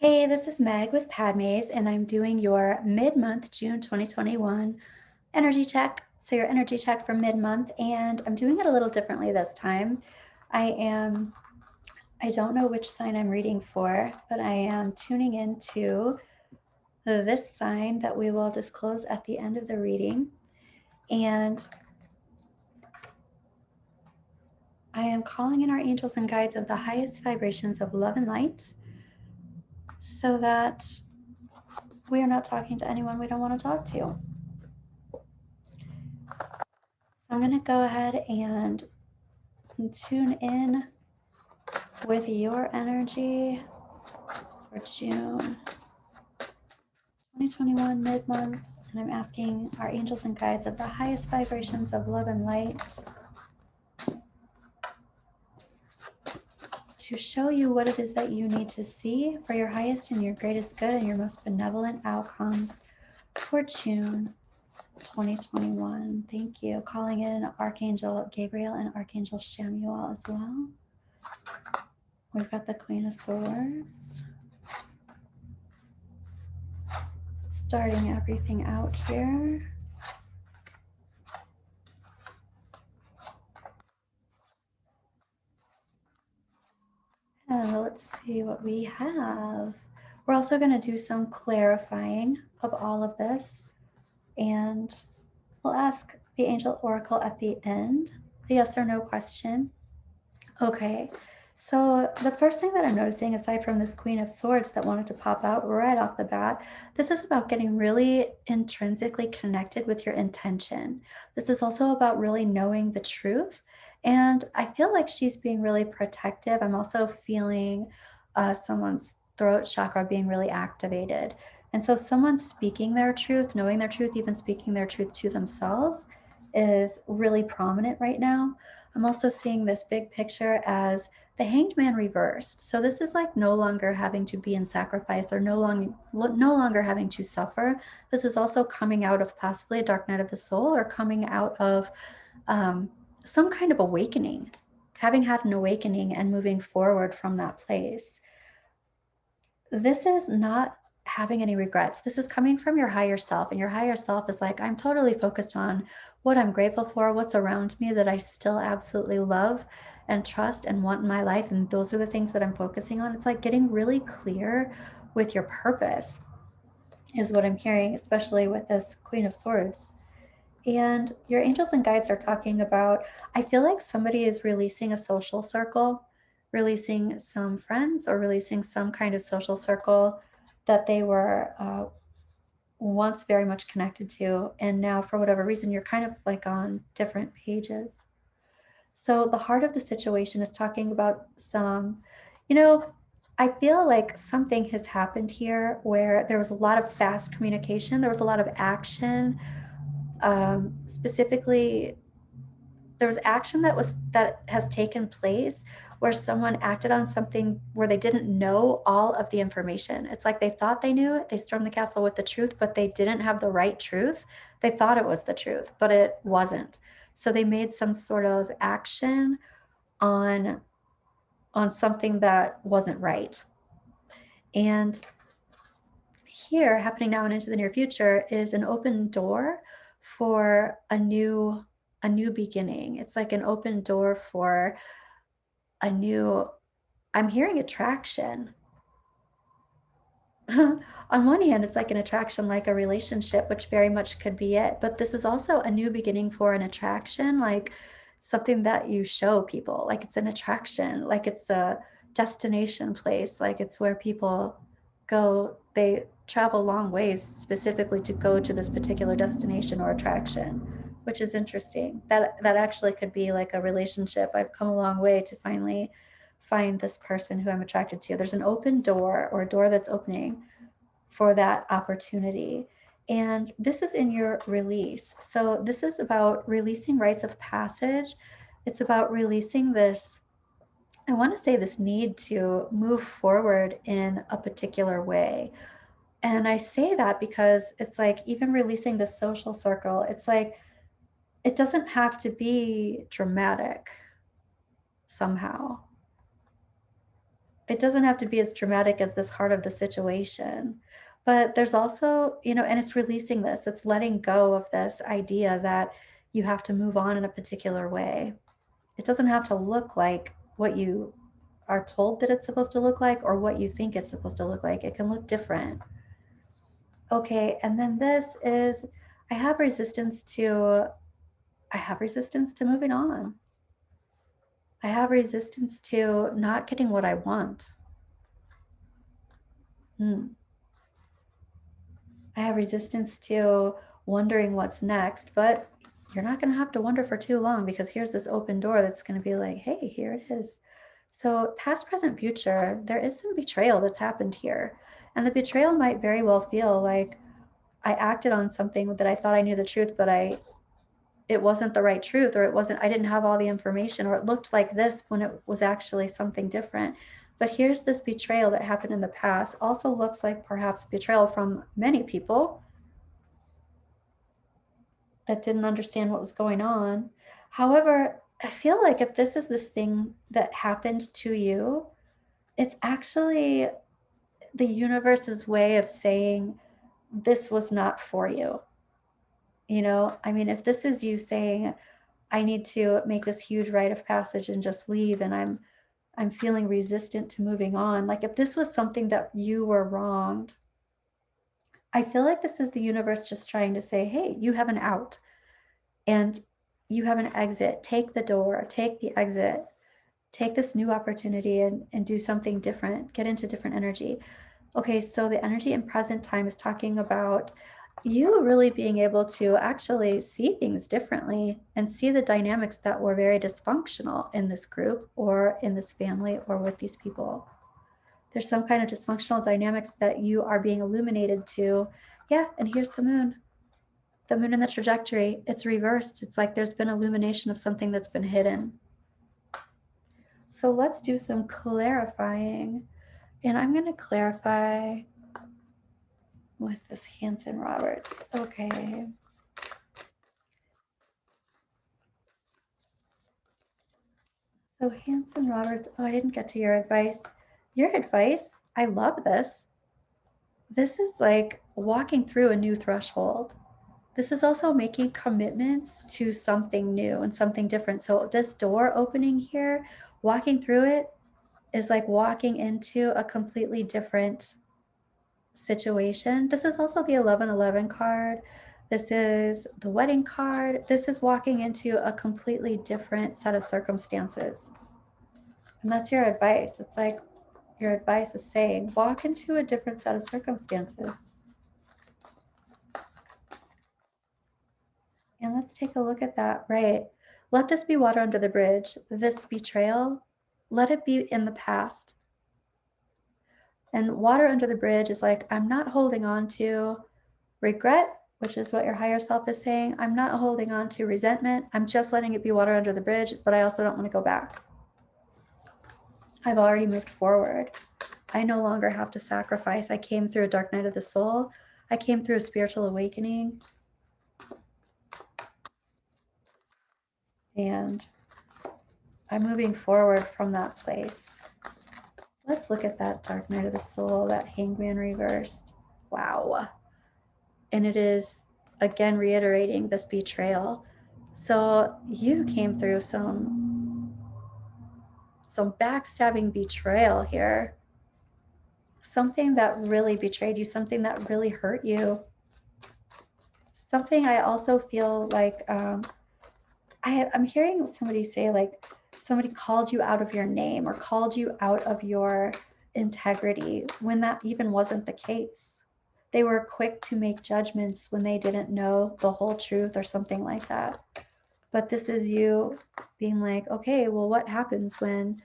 Hey, this is Meg with Padmes, and I'm doing your mid-month June 2021 energy check. So your energy check for mid-month, and I'm doing it a little differently this time. I don't know which sign I'm reading for, but I am tuning into this sign that we will disclose at the end of the reading. And I am calling in our angels and guides of the highest vibrations of love and light so that we are not talking to anyone we don't want to talk to. So I'm going to go ahead and tune in with your energy for June 2021 mid-month. And I'm asking our angels and guides of the highest vibrations of love and light to show you what it is that you need to see for your highest and your greatest good and your most benevolent outcomes for June 2021. Thank you. Calling in Archangel Gabriel and Archangel Samuel as well. We've got the Queen of Swords. Starting everything out here. And let's see what we have. We're also going to do some clarifying of all of this. And we'll ask the angel oracle at the end, a yes or no question. Okay, so the first thing that I'm noticing, aside from this Queen of Swords that wanted to pop out right off the bat, this is about getting really intrinsically connected with your intention. This is also about really knowing the truth. And I feel like she's being really protective. I'm also feeling someone's throat chakra being really activated. And so someone speaking their truth, knowing their truth, even speaking their truth to themselves is really prominent right now. I'm also seeing this big picture as the Hanged Man reversed. So this is like no longer having to be in sacrifice or no longer having to suffer. This is also coming out of possibly a dark night of the soul or coming out of some kind of awakening, having had an awakening and moving forward from that place. This is not having any regrets. This is coming from your higher self, and your higher self is like, I'm totally focused on what I'm grateful for, what's around me that I still absolutely love and trust and want in my life. And those are the things that I'm focusing on. It's like getting really clear with your purpose, is what I'm hearing, especially with this Queen of Swords. And your angels and guides are talking about, I feel like somebody is releasing a social circle, releasing some friends, or releasing some kind of social circle that they were once very much connected to. And now, for whatever reason, you're kind of like on different pages. So, the heart of the situation is talking about some, you know, I feel like something has happened here where there was a lot of fast communication, there was a lot of action. Specifically, there was action that has taken place where someone acted on something where they didn't know all of the information. It's like they thought they knew it. They stormed the castle with the truth, but they didn't have the right truth. They thought it was the truth, but it wasn't. So they made some sort of action on on something that wasn't right. And here, happening now and into the near future, is an open door for a new beginning. It's like an open door for a new, I'm hearing attraction. On one hand, it's like an attraction, like a relationship, which very much could be it. But this is also a new beginning for an attraction, like something that you show people, like it's an attraction, like it's a destination place, like it's where people go, they travel long ways specifically to go to this particular destination or attraction, which is interesting. That actually could be like a relationship. I've come a long way to finally find this person who I'm attracted to. There's an open door or a door that's opening for that opportunity. And this is in your release. So this is about releasing rites of passage. It's about releasing this, I want to say, this need to move forward in a particular way. And I say that because it's like even releasing the social circle, it's like it doesn't have to be dramatic somehow. It doesn't have to be as dramatic as this heart of the situation. But there's also, and it's releasing this, it's letting go of this idea that you have to move on in a particular way. It doesn't have to look like what you are told that it's supposed to look like or what you think it's supposed to look like. It can look different. Okay, and then this is I have resistance to I have resistance to moving on. I have resistance to not getting what I want. Hmm. I have resistance to wondering what's next, but you're not going to have to wonder for too long because here's this open door that's going to be like, hey, here it is. So, past, present, future, there is some betrayal that's happened here. And the betrayal might very well feel like I acted on something that I thought I knew the truth, but it wasn't the right truth, or I didn't have all the information, or it looked like this when it was actually something different. But here's this betrayal that happened in the past. Also looks like perhaps betrayal from many people that didn't understand what was going on. However, I feel like if this thing that happened to you, it's actually the universe's way of saying this was not for you. I mean, if this is you saying, I need to make this huge rite of passage and just leave, and I'm feeling resistant to moving on. Like if this was something that you were wronged, I feel like this is the universe just trying to say, hey, you have an out and you have an exit. Take the door, take the exit, take this new opportunity and do something different, get into different energy. Okay, so the energy in present time is talking about you really being able to actually see things differently and see the dynamics that were very dysfunctional in this group or in this family or with these people. There's some kind of dysfunctional dynamics that you are being illuminated to. Yeah, and here's the moon in the trajectory. It's reversed. It's like there's been illumination of something that's been hidden. So let's do some clarifying. And I'm going to clarify with this Hanson Roberts. Okay. So Hanson Roberts, oh, I didn't get to your advice. Your advice, I love this. This is like walking through a new threshold. This is also making commitments to something new and something different. So this door opening here, walking through it is like walking into a completely different situation. This is also the 1111 card. This is the wedding card. This is walking into a completely different set of circumstances. And that's your advice. It's like your advice is saying, walk into a different set of circumstances. And let's take a look at that. Right. Let this be water under the bridge. This betrayal, let it be in the past. And water under the bridge is like, I'm not holding on to regret, which is what your higher self is saying. I'm not holding on to resentment. I'm just letting it be water under the bridge, but I also don't want to go back. I've already moved forward. I no longer have to sacrifice. I came through a dark night of the soul. I came through a spiritual awakening. And I'm moving forward from that place. Let's look at that dark night of the soul, that hangman reversed. Wow. And it is, again, reiterating this betrayal. So you came through some backstabbing betrayal here. Something that really betrayed you, something that really hurt you. Something I also feel like I'm hearing somebody say like somebody called you out of your name or called you out of your integrity when that even wasn't the case. They were quick to make judgments when they didn't know the whole truth or something like that. But this is you being like, okay, well, what happens when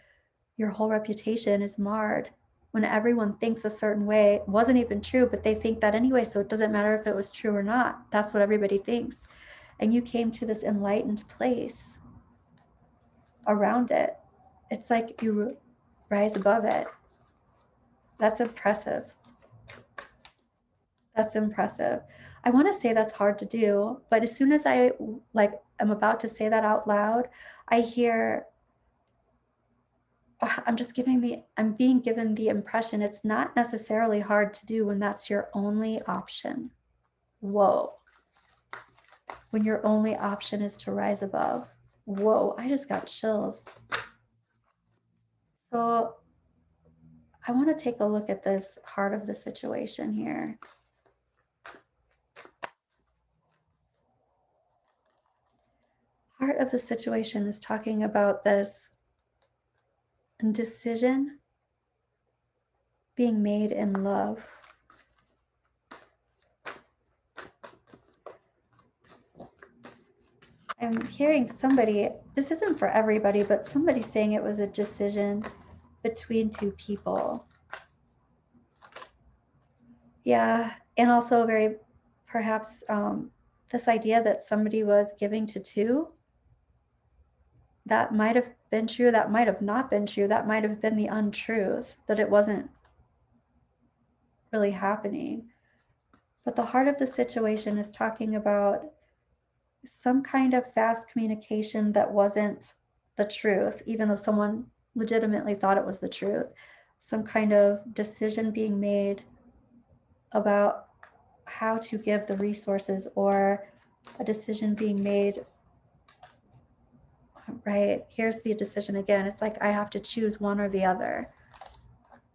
your whole reputation is marred? When everyone thinks a certain way, it wasn't even true, but they think that anyway, so it doesn't matter if it was true or not. That's what everybody thinks. And you came to this enlightened place around it. It's like you rise above it. That's impressive. That's impressive. I want to say that's hard to do, but as soon as I like am about to say that out loud, I hear I'm being given the impression it's not necessarily hard to do when that's your only option. Whoa. When your only option is to rise above. Whoa, I just got chills. So I want to take a look at this heart of the situation here. Heart of the situation is talking about this decision being made in love. I'm hearing somebody, this isn't for everybody, but somebody saying it was a decision between two people. Yeah, and also very perhaps this idea that somebody was giving to two. That might have been true, that might have not been true, that might have been the untruth, that it wasn't really happening. But the heart of the situation is talking about some kind of fast communication that wasn't the truth, even though someone legitimately thought it was the truth. Some kind of decision being made about how to give the resources, or a decision being made. Right, here's the decision again. It's like I have to choose one or the other.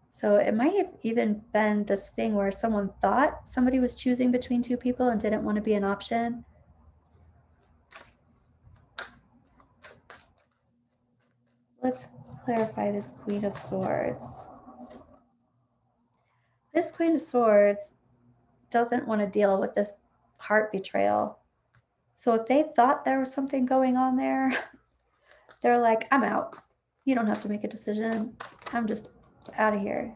So it might have even been this thing where someone thought somebody was choosing between two people and didn't want to be an option. Let's clarify this Queen of Swords. This Queen of Swords doesn't want to deal with this heart betrayal. So if they thought there was something going on there, they're like, I'm out. You don't have to make a decision. I'm just out of here.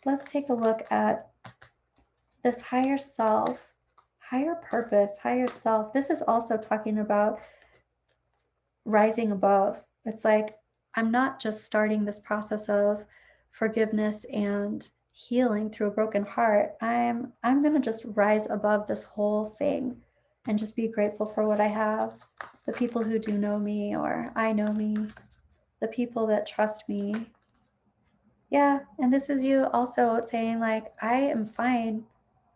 Let's take a look at this higher self, higher purpose, higher self. This is also talking about rising above. It's like, I'm not just starting this process of forgiveness and healing through a broken heart. I'm going to just rise above this whole thing and just be grateful for what I have. The people who do know me, or I know me, the people that trust me. Yeah, and this is you also saying like, I am fine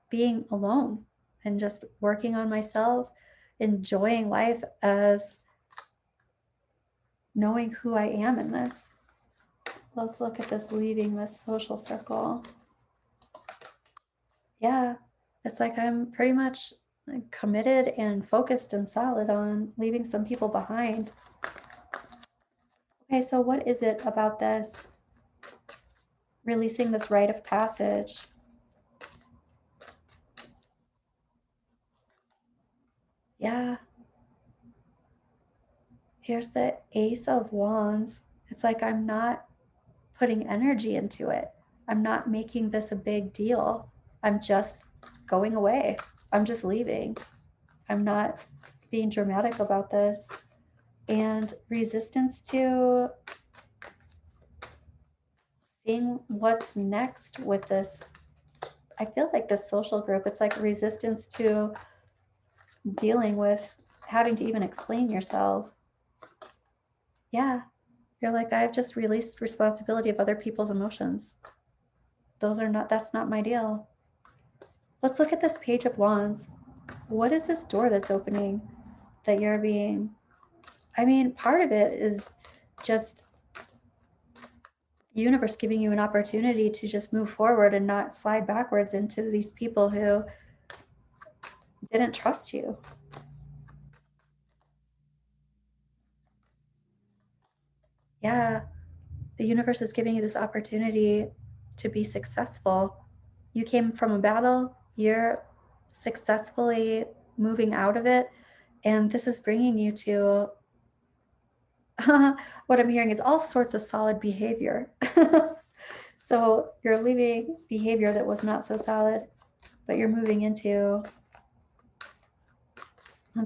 being alone and just working on myself, enjoying life as knowing who I am in this. Let's look at this leaving this social circle. Yeah, it's like I'm pretty much committed and focused and solid on leaving some people behind. Okay, so what is it about this releasing this rite of passage? Yeah. Here's the Ace of Wands. It's like I'm not putting energy into it. I'm not making this a big deal. I'm just going away. I'm just leaving. I'm not being dramatic about this. And resistance to seeing what's next with this. I feel like this social group, it's like resistance to dealing with having to even explain yourself. Yeah, you're like, I've just released responsibility of other people's emotions. That's not my deal. Let's look at this Page of Wands. What is this door that's opening that you're being? I mean, part of it is just the universe giving you an opportunity to just move forward and not slide backwards into these people who didn't trust you. Yeah, the universe is giving you this opportunity to be successful. You came from a battle, you're successfully moving out of it, and this is bringing you to what I'm hearing is all sorts of solid behavior. So you're leaving behavior that was not so solid, but you're moving into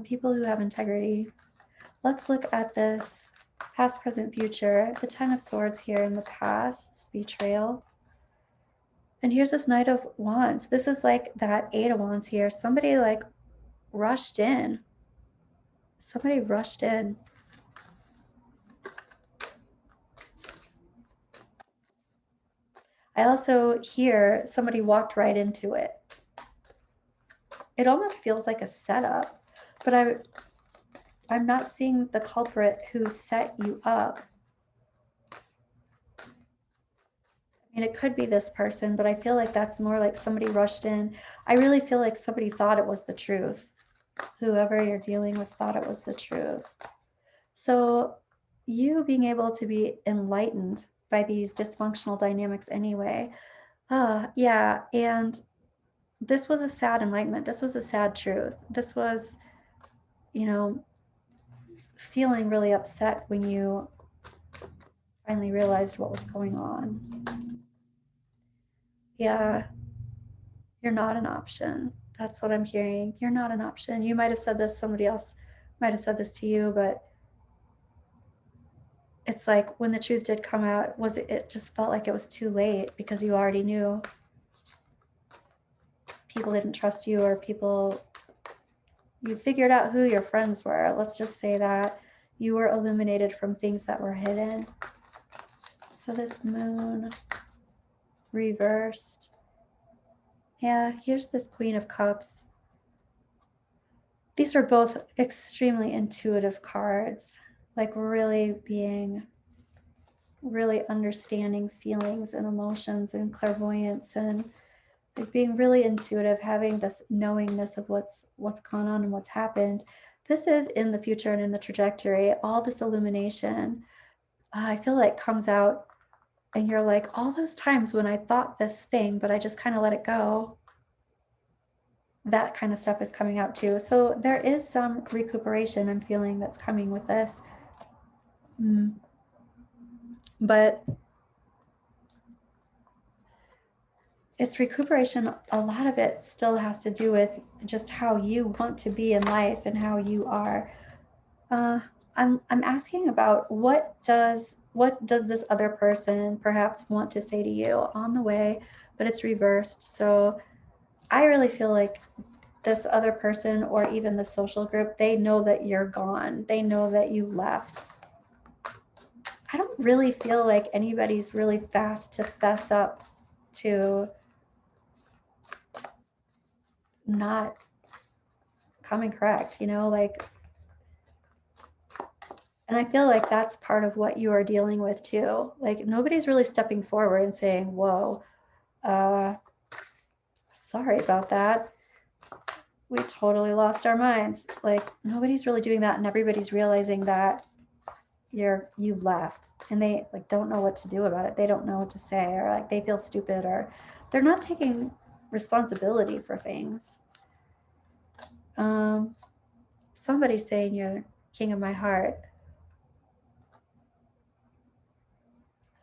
people who have integrity. Let's look at this past, present, future. The Ten of Swords here in the past, this betrayal. And here's this Knight of Wands. This is like that Eight of Wands here. Somebody like rushed in. Somebody rushed in. I also hear somebody walked right into it. It almost feels like a setup, but I'm not seeing the culprit who set you up. I mean, it could be this person, but I feel like that's more like somebody rushed in. I really feel like somebody thought it was the truth. Whoever you're dealing with thought it was the truth. So you being able to be enlightened by these dysfunctional dynamics anyway. Yeah. And this was a sad enlightenment. This was a sad truth. This was, you know, feeling really upset when you finally realized what was going on. Yeah, you're not an option. That's what I'm hearing. You're not an option. You might have said this, somebody else might have said this to you, but it's like when the truth did come out, it just felt like it was too late because you already knew people didn't trust you, or you figured out who your friends were. Let's just say that you were illuminated from things that were hidden. So this moon reversed. Yeah, here's this Queen of Cups. These are both extremely intuitive cards, like really understanding feelings and emotions and clairvoyance, and like being really intuitive, having this knowingness of what's gone on and what's happened. This is in the future and in the trajectory. All this illumination, I feel like comes out, and you're like, all those times when I thought this thing, but I just kind of let it go. That kind of stuff is coming out too. So there is some recuperation I'm feeling that's coming with this. But it's recuperation. A lot of it still has to do with just how you want to be in life and how you are. I'm asking about what does this other person perhaps want to say to you on the way, but it's reversed. So I really feel like this other person, or even the social group, they know that you're gone. They know that you left. I don't really feel like anybody's really fast to fess up to not coming correct, like, and I feel like that's part of what you are dealing with too. Like nobody's really stepping forward and saying, whoa, sorry about that. We totally lost our minds. Like nobody's really doing that, and everybody's realizing that you left, and they like don't know what to do about it. They don't know what to say, or like they feel stupid, or they're not taking responsibility for things. Somebody's saying you're king of my heart.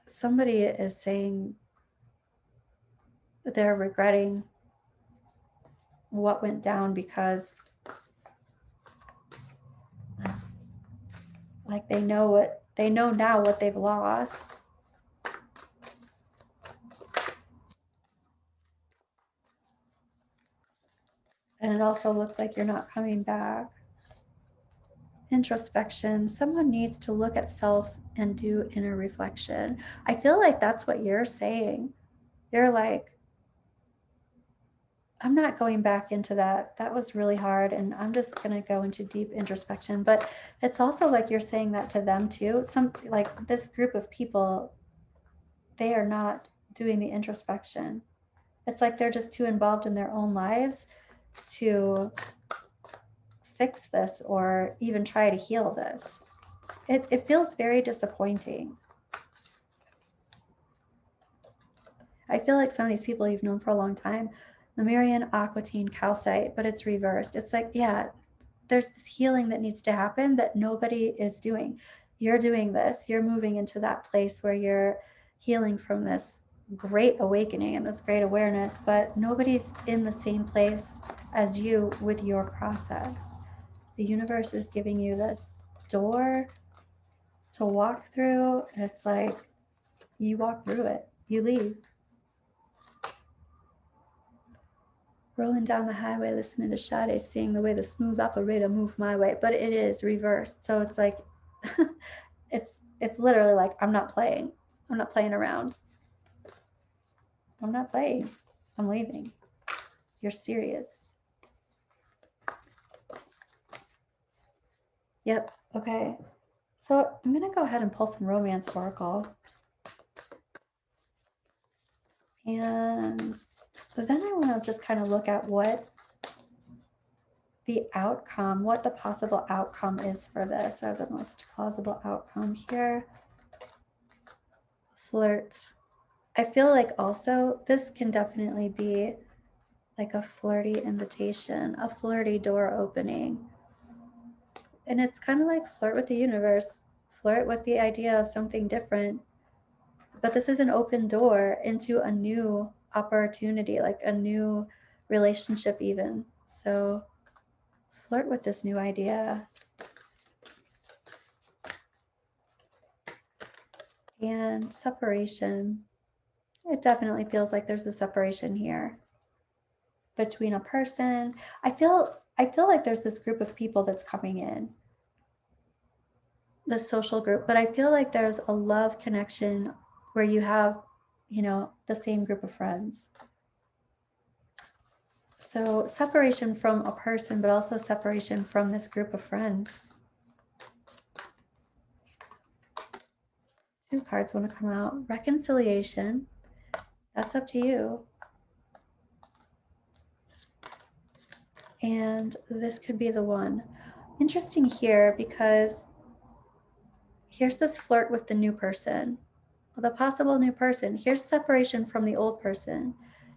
Somebody is saying that they're regretting what went down because like they know now what they've lost. And it also looks like you're not coming back. Introspection. Someone needs to look at self and do inner reflection. I feel like that's what you're saying. You're like, I'm not going back into that. That was really hard. And I'm just going to go into deep introspection. But it's also like you're saying that to them too. Some like this group of people, they are not doing the introspection. It's like they're just too involved in their own lives to fix this or even try to heal this. It feels very disappointing. I feel like some of these people you've known for a long time, Lemurian, Aquatine, Calcite, but it's reversed. It's like, yeah, there's this healing that needs to happen that nobody is doing. You're doing this. You're moving into that place where you're healing from this great awakening and this great awareness, but nobody's in the same place as you with your process. The universe is giving you this door to walk through, and it's like you walk through it, you leave. Rolling down the highway, listening to Sade sing the way the smooth operator move my way, but it is reversed. So it's like, it's literally like, I'm not playing around. I'm not playing. I'm leaving. You're serious. Yep. Okay. So I'm going to go ahead and pull some romance oracle. And then I want to just kind of look at what the outcome, what the possible outcome is for this, or the most plausible outcome here. Flirt. I feel like also this can definitely be like a flirty invitation, a flirty door opening. And it's kind of like flirt with the universe, flirt with the idea of something different. But this is an open door into a new opportunity, like a new relationship, even. So flirt with this new idea. And separation. It definitely feels like there's a separation here between a person. I feel like there's this group of people that's coming in, this social group, but I feel like there's a love connection where you have, you know, the same group of friends. So separation from a person, but also separation from this group of friends. Two cards want to come out. Reconciliation. That's up to you. And this could be the one. Interesting here because here's this flirt with the new person, the possible new person. Here's separation from the old person.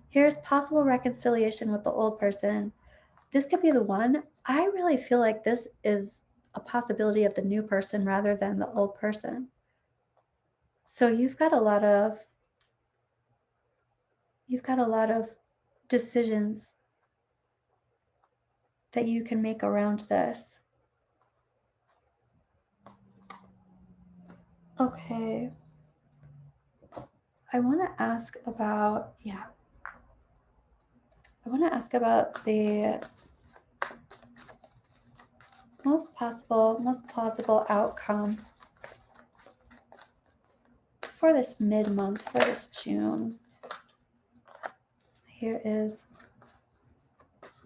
Here's possible reconciliation with the old person. This could be the one. I really feel like this is a possibility of the new person rather than the old person. So you've got a lot of decisions that you can make around this. Okay. I want to ask about, I want to ask about the most plausible outcome for this mid-month, for this June. Here is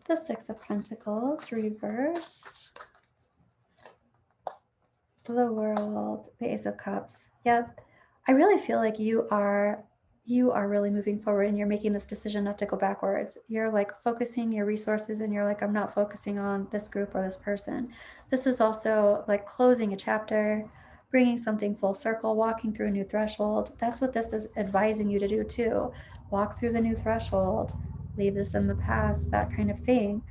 the Six of Pentacles reversed, the World, the Ace of Cups. Yep. I really feel like you are really moving forward and you're making this decision not to go backwards. You're like focusing your resources and you're like, I'm not focusing on this group or this person. This is also like closing a chapter, bringing something full circle, walking through a new threshold. That's what this is advising you to do too. Walk through the new threshold, leave this in the past, that kind of thing,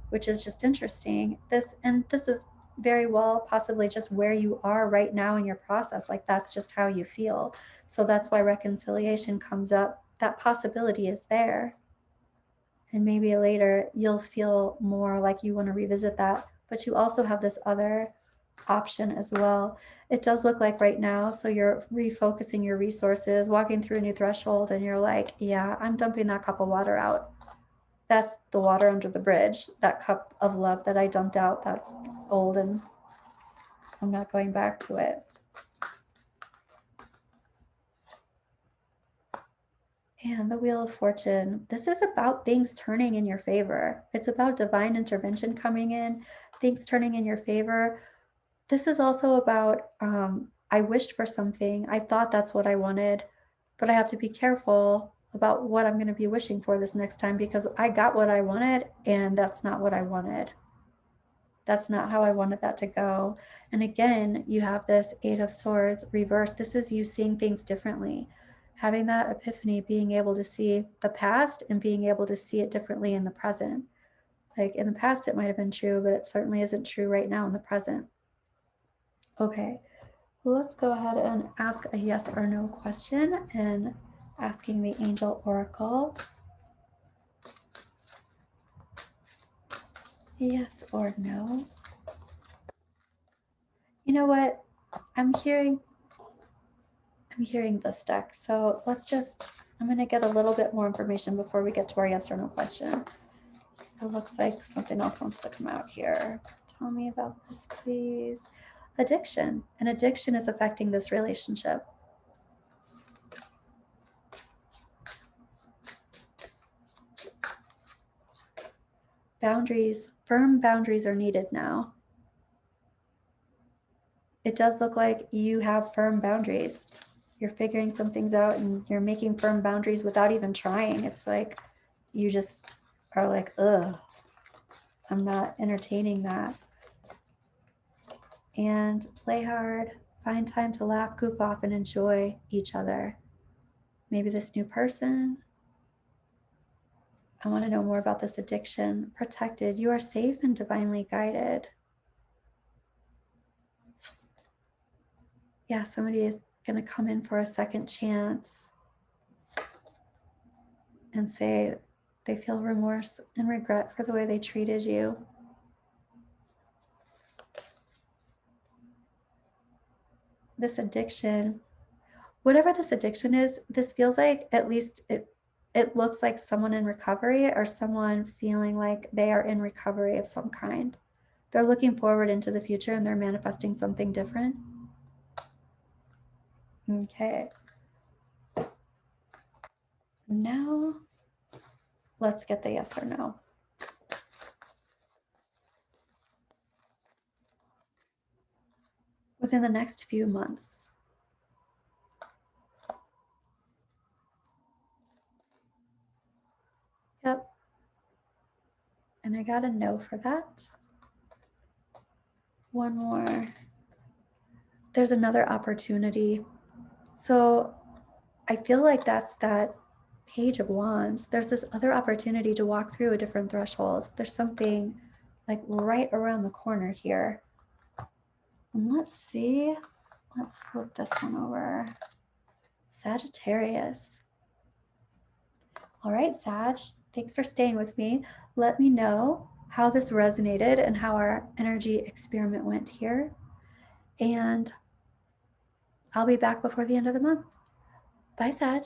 which is just interesting. This is very well possibly just where you are right now in your process. Like that's just how you feel. So that's why reconciliation comes up. That possibility is there. And maybe later you'll feel more like you want to revisit that. But you also have this other option as well. It does look like right now, so you're refocusing your resources, walking through a new threshold, and you're like, yeah, I'm dumping that cup of water out. That's the water under the bridge. That cup of love that I dumped out, that's old and I'm not going back to it. And the Wheel of Fortune. This is about things turning in your favor. It's about divine intervention coming in, things turning in your favor. This is also about, I wished for something. I thought that's what I wanted, but I have to be careful about what I'm going to be wishing for this next time because I got what I wanted and that's not what I wanted. That's not how I wanted that to go. And again, you have this Eight of Swords reversed. This is you seeing things differently, having that epiphany, being able to see the past and being able to see it differently in the present. Like in the past, it might have been true, but it certainly isn't true right now in the present. Okay, let's go ahead and ask a yes or no question and asking the Angel Oracle. Yes or no? You know what? I'm hearing this deck. So I'm going to get a little bit more information before we get to our yes or no question. It looks like something else wants to come out here. Tell me about this, please. Addiction. An addiction is affecting this relationship. boundaries, firm boundaries are needed now. It does look like you have firm boundaries. You're figuring some things out and you're making firm boundaries without even trying. It's like you just are like, ugh, I'm not entertaining that. And play hard, find time to laugh, goof off, and enjoy each other. Maybe this new person. I want to know more about this addiction. Protected. You are safe and divinely guided. Yeah, somebody is going to come in for a second chance and say they feel remorse and regret for the way they treated you. This addiction, whatever this addiction is, this feels like, at least it looks like someone in recovery or someone feeling like they are in recovery of some kind. They're looking forward into the future and they're manifesting something different. Okay. Now, let's get the yes or no. Within the next few months. Yep. And I got a no for that. One more. There's another opportunity. So I feel like that's that Page of Wands. There's this other opportunity to walk through a different threshold. There's something like right around the corner here. And let's see. Let's flip this one over. Sagittarius. All right, Sag, thanks for staying with me. Let me know how this resonated and how our energy experiment went here. And I'll be back before the end of the month. Bye, Sag.